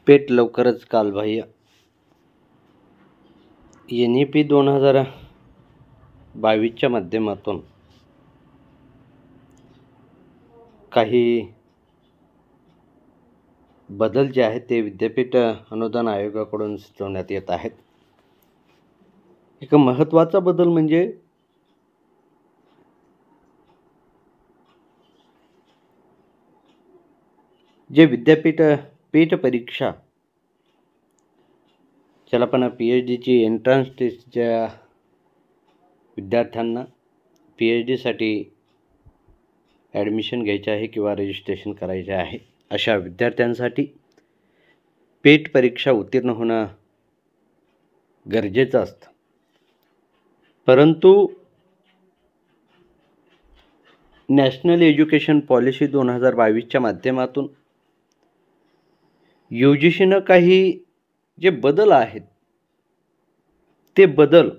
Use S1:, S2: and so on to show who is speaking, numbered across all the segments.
S1: पेट लवकरच कालबाह्य NEP 2022च्या माध्यमातून काही बदल जे आहेत ते विद्यापीठ अनुदान आयोगाकडून सुचवण्यात येत आहेत. एक महत्त्वाचा बदल म्हणजे जे विद्यापीठ पेट परीक्षा ज्याला पण PhDची एंट्रन्स टेस्टच्या विद्यार्थ्यांना PhDसाठी ॲडमिशन घ्यायचे आहे किंवा रजिस्ट्रेशन करायचे आहे अशा विद्यार्थ्यांसाठी पेट परीक्षा उत्तीर्ण होणं गरजेचं असतं. परंतु नॅशनल एज्युकेशन पॉलिसी 2022च्या माध्यमातून UGCनं काही जे बदल आहेत ते बदल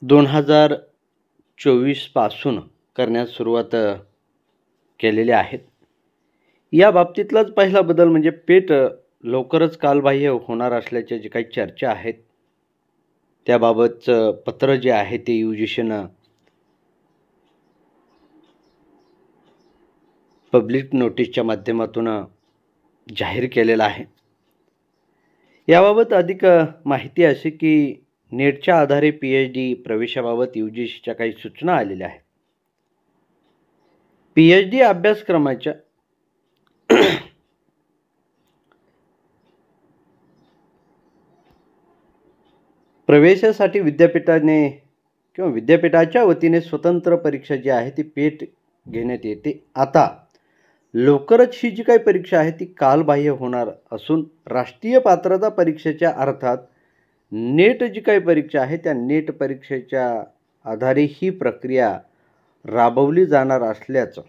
S1: 2024 पासून करण्यास सुरुवात केलेले आहेत. या बाबतीतलाच पहिला बदल म्हणजे पेट लवकरच कालबाह्य होणार असल्याच्या जे काही चर्चा आहेत त्याबाबतचं पत्र जे आहे ते UGCनं पब्लिक नोटीसच्या माध्यमातून जाहीर केलेला आहे. याबाबत अधिक माहिती अशी की नेटच्या आधारे PhD प्रवेशाबाबत UGCच्या काही सूचना आलेल्या आहेत. PhD अभ्यासक्रमाच्या प्रवेशासाठी विद्यापीठाने किंवा विद्यापीठाच्या वतीने स्वतंत्र परीक्षा जी आहे ती पेट घेण्यात येते. आता लवकरच ही जी काही परीक्षा आहे ती कालबाह्य होणार असून राष्ट्रीय पात्रता परीक्षेच्या अर्थात नेट जी काही परीक्षा आहे त्या नेट परीक्षेच्या आधारे ही प्रक्रिया राबवली जाणार असल्याचं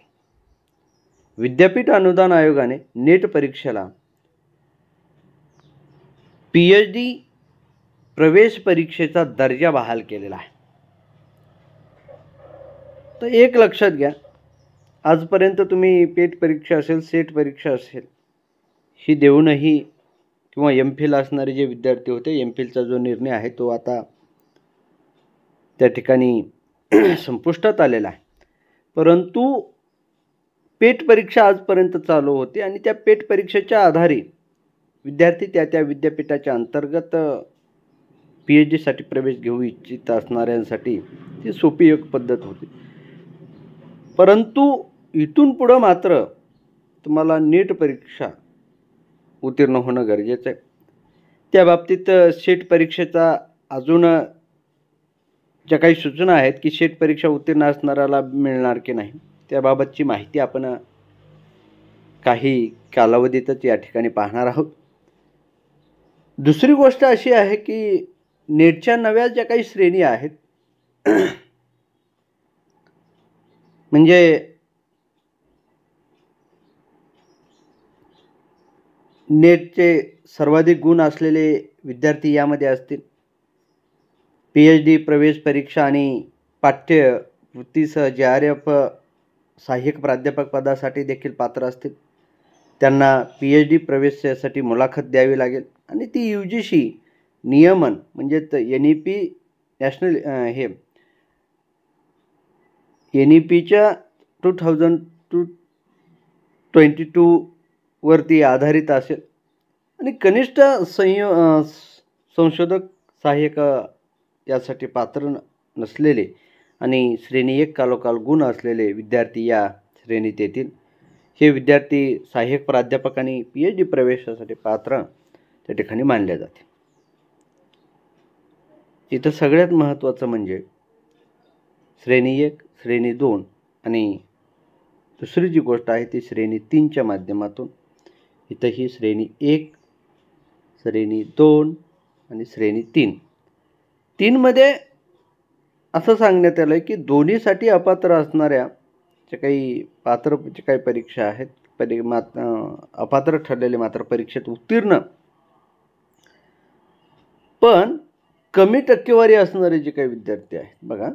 S1: विद्यापीठ अनुदान आयोगाने नेट परीक्षेला PhD प्रवेश परीक्षेचा दर्जा बहाल केलेला आहे. तर एक लक्षात घ्या, आजपर्यंत तुम्ही पेट परीक्षा असेल, सेट परीक्षा असेल ही देऊनही किंवा MPhil असणारे जे विद्यार्थी होते MPhilचा जो निर्णय आहे तो आता त्या ठिकाणी संपुष्टात आलेला आहे. परंतु पेट परीक्षा आजपर्यंत चालू होती आणि त्या पेट परीक्षेच्या आधारे विद्यार्थी त्या विद्यापीठाच्या अंतर्गत PhDसाठी प्रवेश घेऊ इच्छित असणाऱ्यांसाठी ती सोपी एक पद्धत होती. परंतु इथून पुढं मात्र तुम्हाला नेट परीक्षा उत्तीर्ण होणं गरजेचं आहे. त्या बाबतीत सेट परीक्षेचा अजून ज्या काही सूचना आहेत की सेट परीक्षा उत्तीर्ण असणाऱ्याला मिळणार की नाही त्याबाबतची माहिती आपण काही कालावधीतच या ठिकाणी पाहणार आहोत. दुसरी गोष्ट अशी आहे की नेटच्या नव्या ज्या काही श्रेणी आहेत म्हणजे नेटचे सर्वाधिक गुण असलेले विद्यार्थी यामध्ये असतील. PhD प्रवेश परीक्षा आणि पाठ्यवृत्तीसह JRF सहाय्यक प्राध्यापक पदासाठी देखील पात्र असतील. त्यांना PhD प्रवेशासाठी मुलाखत द्यावी लागेल आणि ती UGC नियमन म्हणजे NEP नॅशनल NEPच्या 2022 वरती आधारित असेल आणि कनिष्ठ संशोधक सहाय्यक यासाठी पात्र नसलेले आणि श्रेणी 1 कालोखाल गुण असलेले विद्यार्थी या श्रेणीत येतील. हे विद्यार्थी सहाय्यक प्राध्यापक आणि PhD प्रवेशासाठी पात्र त्या ठिकाणी मानले जाते. इथं सगळ्यात महत्त्वाचं म्हणजे श्रेणी 1, श्रेणी 2 आणि दुसरी जी गोष्ट आहे ती श्रेणी 3च्या माध्यमातून इथं ही श्रेणी 1, श्रेणी 2 आणि श्रेणी 3 मध्ये असं सांगण्यात आलं की दोन्हीसाठी अपात्र असणाऱ्या जे काही पात्र जे काही परीक्षा आहेत अपात्र ठरलेले मात्र परीक्षेत उत्तीर्ण पण कमी टक्केवारी असणारे जे काही विद्यार्थी आहेत बघा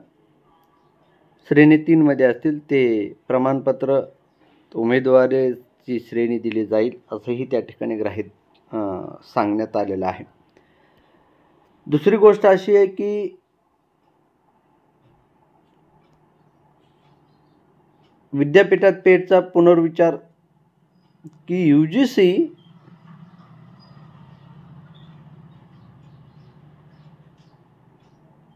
S1: श्रेणी 3 मध्ये असतील ते प्रमाणपत्र उमेदवारी ची श्रेणी दिली जाईल असंही त्या ठिकाणी सांगण्यात आलेलं आहे. दुसरी गोष्ट अशी आहे की विद्यापीठात पेटचा पुनर्विचार की UGC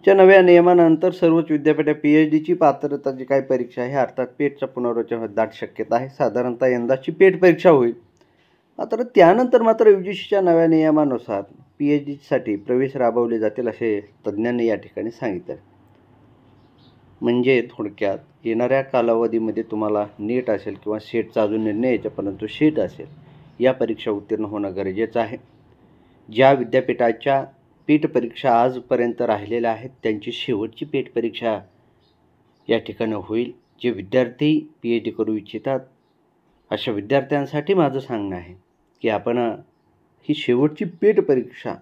S1: च्या नव्या नियमानंतर सर्वोच्च विद्यापीठ PhDची पात्रता जी काही परीक्षा आहे अर्थात पेटचा पुनर्विचार दाट शक्यता आहे. साधारणतः यंदाची पेट परीक्षा होईल. मात्र त्यानंतर मात्र UGCच्या नव्या नियमानुसार PhDसाठी प्रवेश राबवले जातील असे तज्ज्ञांनी या ठिकाणी सांगितलं. म्हणजे थोडक्यात येणाऱ्या कालावधीमध्ये तुम्हाला नीट असेल किंवा सेटचा अजून निर्णय यायचा, परंतु सेट असेल या परीक्षा उत्तीर्ण होणं गरजेचं आहे. ज्या विद्यापीठाच्या पेट परीक्षा आजपर्यंत राहिलेल्या आहेत त्यांची शेवटची पेट परीक्षा या ठिकाणी होईल. जे विद्यार्थी PhD करू इच्छितात अशा विद्यार्थ्यांसाठी माझं सांगणं आहे की आपण ही शेवटची पेट परीक्षा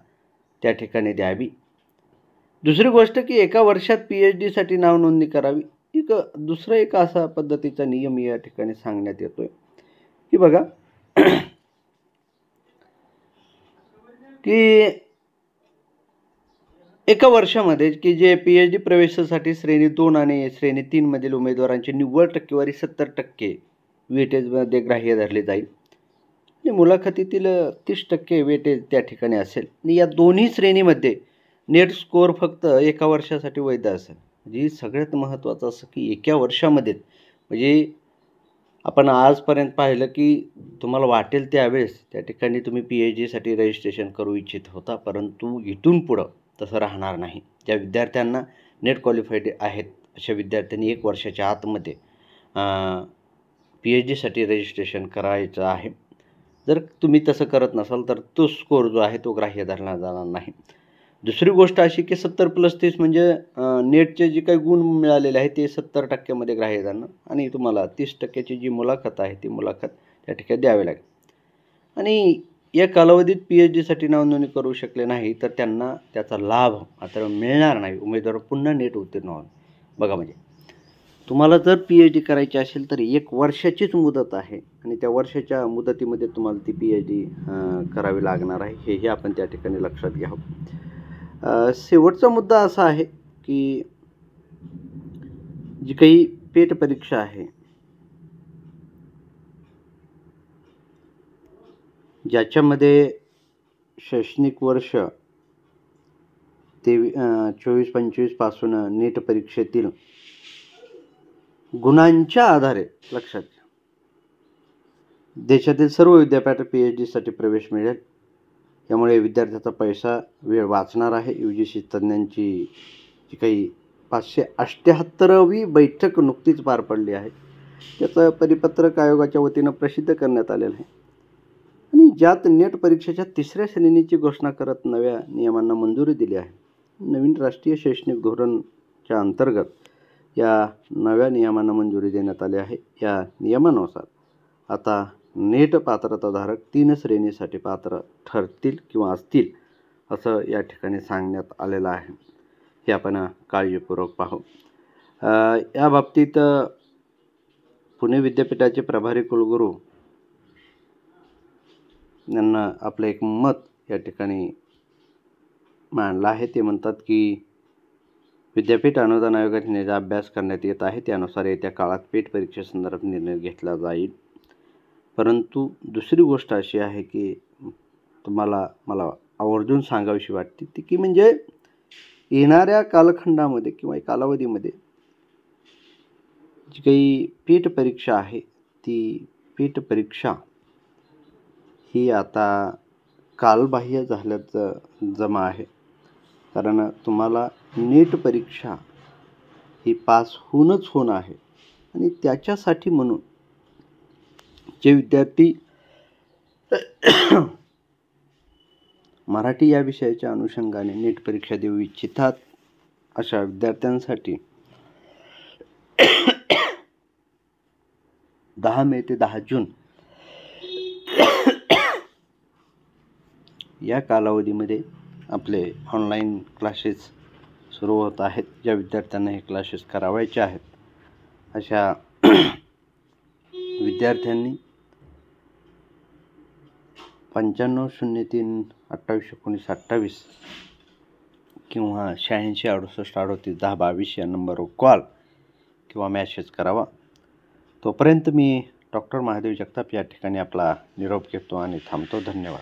S1: त्या ठिकाणी द्यावी. दुसरी गोष्ट की एका वर्षात PhDसाठी नाव नोंदणी करावी. दुसरा एक असा पद्धतीचा नियम या ठिकाणी सांगण्यात येतोय की बघा की एका वर्षामध्ये की जे PhD प्रवेशासाठी श्रेणी 2 आणि श्रेणी 3 मधील उमेदवारांची निव्वळ टक्केवारी 70% वेटेजमध्ये ग्राह्य धरले जाईल आणि मुलाखतीतील 30% वेटेज त्या ठिकाणी असेल. आणि या दोन्ही श्रेणीमध्ये नेट स्कोअर फक्त एका वर्षासाठी वैध असेल. म्हणजे सगळ्यात महत्त्वाचं असं की एका वर्षामध्येच, म्हणजे आपण आजपर्यंत पाहिलं की तुम्हाला वाटेल त्यावेळेस त्या ठिकाणी तुम्ही PhDसाठी रजिस्ट्रेशन करू इच्छित होता, परंतु इथून पुढं तसं राहणार नाही. ज्या विद्यार्थ्यांना नेट क्वालिफाईड आहेत अशा विद्यार्थ्यांनी 1 वर्षाच्या आतमध्ये PhDसाठी रजिस्ट्रेशन करायचं आहे. जर तुम्ही तसं करत नसाल तर तो स्कोअर जो आहे तो ग्राह्य धरला जाणार नाही. दुसरी गोष्ट अशी की 70+30 म्हणजे नेटचे जे काही गुण मिळालेले आहेत ते 70% ग्राह्य धरणं आणि तुम्हाला 30%ची जी मुलाखत आहे ती मुलाखत त्या ठिकाणी द्यावी लागेल. आणि या कालावधीत PhDसाठी नावनोंदणी करू शकले नाही तर त्यांना त्याचा लाभ मात्र मिळणार नाही. उमेदवार पुन्हा नेट उत्तीर्ण व्हावे. बघा, म्हणजे तुम्हाला जर PhD करायची असेल तर 1 वर्षाचीच मुदत आहे आणि त्या वर्षाच्या मुदतीमध्ये तुम्हाला ती PhD करावी लागणार आहे. हे आपण त्या ठिकाणी लक्षात घ्यावं. शेवटचा मुद्दा असा आहे की जी काही पेट परीक्षा आहे ज्याच्यामध्ये शैक्षणिक वर्ष 24-25 पासून नीट परीक्षेतील गुणांच्या आधारे लक्षात घ्या देशातील सर्व विद्यापीठ PhDसाठी प्रवेश मिळेल. यामुळे विद्यार्थ्याचा पैसा वेळ वाचणार आहे. UGC तज्ज्ञांची जी काही 578वी बैठक नुकतीच पार पडली आहे. त्याचं परिपत्रक आयोगाच्या वतीनं प्रसिद्ध करण्यात आलेलं आहे आणि ज्यात नेट परीक्षेच्या 3ऱ्या श्रेणीची घोषणा करत नव्या नियमांना मंजुरी दिली आहे. नवीन राष्ट्रीय शैक्षणिक धोरणच्या अंतर्गत या नव्या नियमांना मंजुरी देण्यात आली आहे. या नियमानुसार आता नेट पात्रताधारक 3 श्रेणीसाठी पात्र ठरतील किंवा असतील असं या ठिकाणी सांगण्यात आलेलं आहे. हे आपण काळजीपूर्वक पाहू. या बाबतीत पुणे विद्यापीठाचे प्रभारी कुलगुरू यांना आपलं एक मत या ठिकाणी मांडलं आहे. ते म्हणतात की विद्यापीठ अनुदान आयोगाने जो अभ्यास करण्यात येत आहे त्यानुसार येत्या काळात पेट परीक्षेसंदर्भात निर्णय घेतला जाईल. परंतु दुसरी गोष्ट अशी आहे की मला आवर्जून सांगावीशी वाटते ती की म्हणजे येणाऱ्या कालखंडामध्ये किंवा कालावधीमध्ये जी काही पेट परीक्षा आहे ती पेट परीक्षा ही आता कालबाह्य झाल्याचं जमा आहे. कारण तुम्हाला नीट परीक्षा ही पास होऊनच होणं आहे आणि त्याच्यासाठी म्हणून जे विद्यार्थी मराठी या विषयाच्या अनुषंगाने नीट परीक्षा देऊ इच्छितात अशा विद्यार्थ्यांसाठी 10 मे ते 10 जून या कालावधीमध्ये आपले ऑनलाईन क्लासेस सुरू होत आहेत. ज्या विद्यार्थ्यांना हे क्लासेस करावायचे आहेत अशा विद्यार्थ्यांनी 9503281928 किंवा 8668381022 या नंबरवर कॉल किंवा मॅसेज करावा. तोपर्यंत मी डॉक्टर महादेव जगताप या ठिकाणी आपला निरोप घेतो आणि थांबतो. धन्यवाद.